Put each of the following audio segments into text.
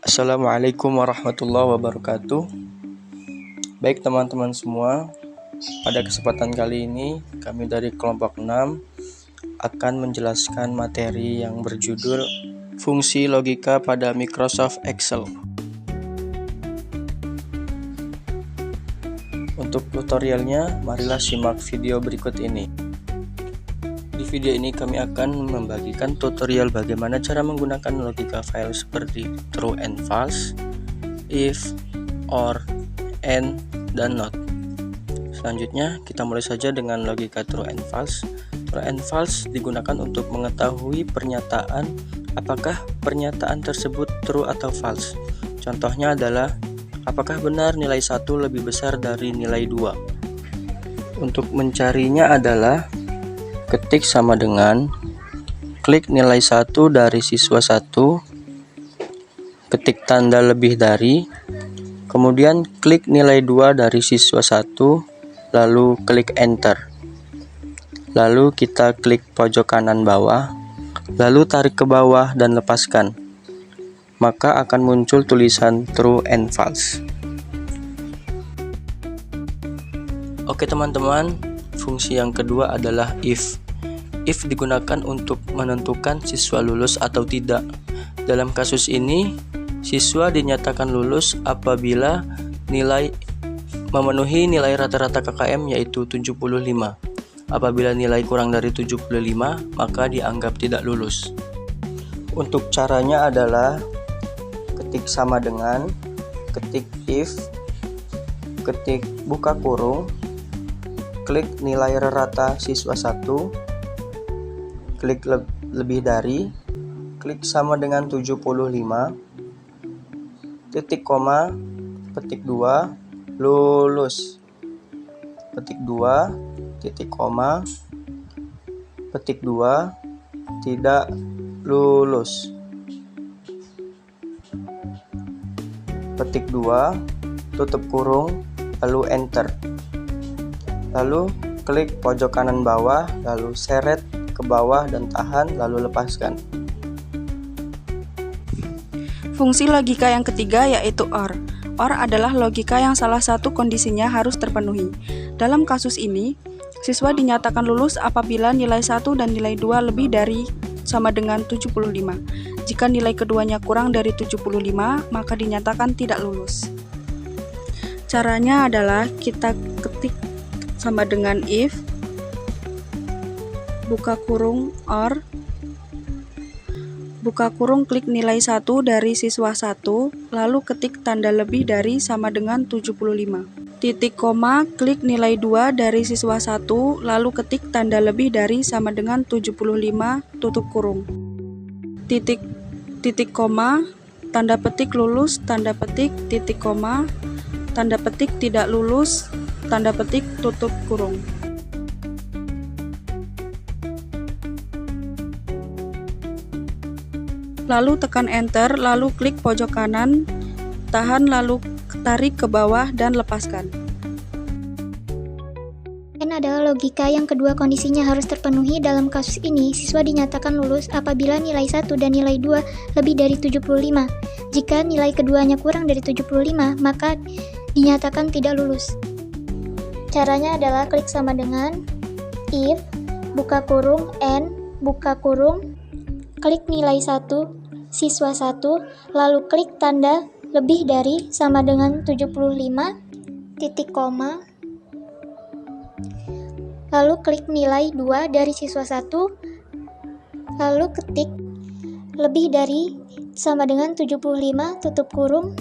Assalamualaikum warahmatullahi wabarakatuh. Baik teman-teman semua, pada kesempatan kali ini kami dari kelompok 6 akan menjelaskan materi yang berjudul Fungsi Logika pada Microsoft Excel. Untuk tutorialnya, marilah simak video berikut ini. Di video ini kami akan membagikan tutorial bagaimana cara menggunakan logika file seperti true and false, if, or, and, dan not. Selanjutnya kita mulai saja dengan logika true and false. True and false digunakan untuk mengetahui pernyataan apakah pernyataan tersebut true atau false. Contohnya adalah apakah benar nilai 1 lebih besar dari nilai 2. Untuk mencarinya adalah ketik sama dengan klik nilai 1 dari siswa 1, ketik tanda lebih dari, kemudian klik nilai 2 dari siswa 1, lalu klik enter. Lalu kita klik pojok kanan bawah, lalu tarik ke bawah dan lepaskan. Maka akan muncul tulisan true and false. Oke teman-teman, fungsi yang kedua adalah if. If digunakan untuk menentukan siswa lulus atau tidak. Dalam kasus ini, siswa dinyatakan lulus apabila nilai memenuhi nilai rata-rata KKM yaitu 75. Apabila nilai kurang dari 75, maka dianggap tidak lulus. Untuk caranya adalah ketik sama dengan, ketik if, ketik buka kurung, klik nilai rata siswa 1, klik lebih dari, klik sama dengan 75, titik koma, petik 2, lulus, petik 2, titik koma, petik 2, tidak lulus, petik 2, tutup kurung, lalu enter. Lalu klik pojok kanan bawah, lalu seret ke bawah dan tahan, lalu lepaskan. Fungsi logika yang ketiga yaitu OR. OR adalah logika yang salah satu kondisinya harus terpenuhi. Dalam kasus ini, siswa dinyatakan lulus apabila nilai 1 dan nilai 2 lebih dari sama dengan 75. Jika nilai keduanya kurang dari 75, maka dinyatakan tidak lulus. Caranya adalah kita ketik sama dengan if, buka kurung or, buka kurung klik nilai 1 dari siswa 1, lalu ketik tanda lebih dari sama dengan 75. Titik koma klik nilai 2 dari siswa 1, lalu ketik tanda lebih dari sama dengan 75, tutup kurung. Titik koma, tanda petik lulus, tanda petik, titik koma, tanda petik tidak lulus, tanda petik tutup kurung. Lalu tekan enter, lalu klik pojok kanan, tahan, lalu tarik ke bawah dan lepaskan. N adalah logika yang kedua kondisinya harus terpenuhi. Dalam kasus ini, siswa dinyatakan lulus apabila nilai 1 dan nilai 2 lebih dari 75. Jika nilai keduanya kurang dari 75, maka dinyatakan tidak lulus. Caranya adalah klik sama dengan if, buka kurung, n, buka kurung, klik nilai 1, siswa 1, lalu klik tanda lebih dari sama dengan 75, titik koma, lalu klik nilai 2 dari siswa 1, lalu ketik lebih dari sama dengan 75, tutup kurung,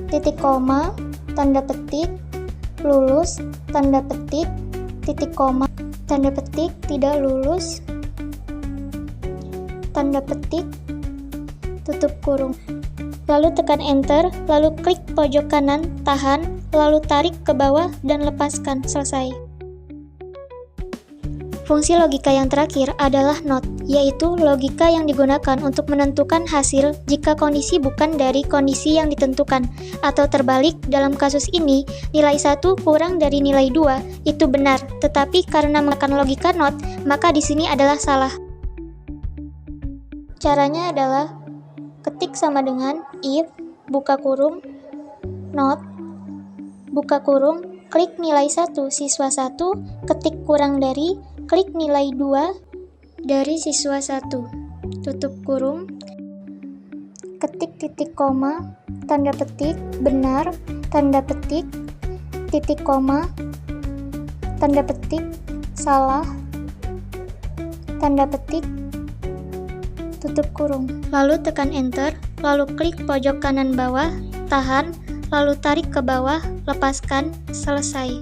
titik koma, tanda petik, lulus, tanda petik, titik koma, tanda petik, tidak lulus, tanda petik, tutup kurung. Lalu tekan enter, lalu klik pojok kanan, tahan, lalu tarik ke bawah dan lepaskan. Selesai. Fungsi logika yang terakhir adalah not, yaitu logika yang digunakan untuk menentukan hasil jika kondisi bukan dari kondisi yang ditentukan, atau terbalik. Dalam kasus ini, nilai 1 kurang dari nilai 2 itu benar, tetapi karena menggunakan logika not, maka di sini adalah salah. Caranya adalah Ketik sama dengan if, buka kurung, not, buka kurung, klik nilai 1 siswa 1, ketik kurang dari, klik nilai 2 dari siswa 1, tutup kurung, ketik titik koma, tanda petik, benar, tanda petik, titik koma, tanda petik, salah, tanda petik, tutup kurung. Lalu tekan enter, lalu klik pojok kanan bawah, tahan, lalu tarik ke bawah, lepaskan, selesai.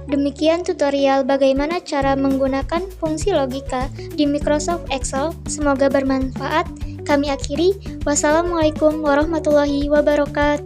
Demikian tutorial bagaimana cara menggunakan fungsi logika di Microsoft Excel. Semoga bermanfaat. Kami akhiri. Wassalamualaikum warahmatullahi wabarakatuh.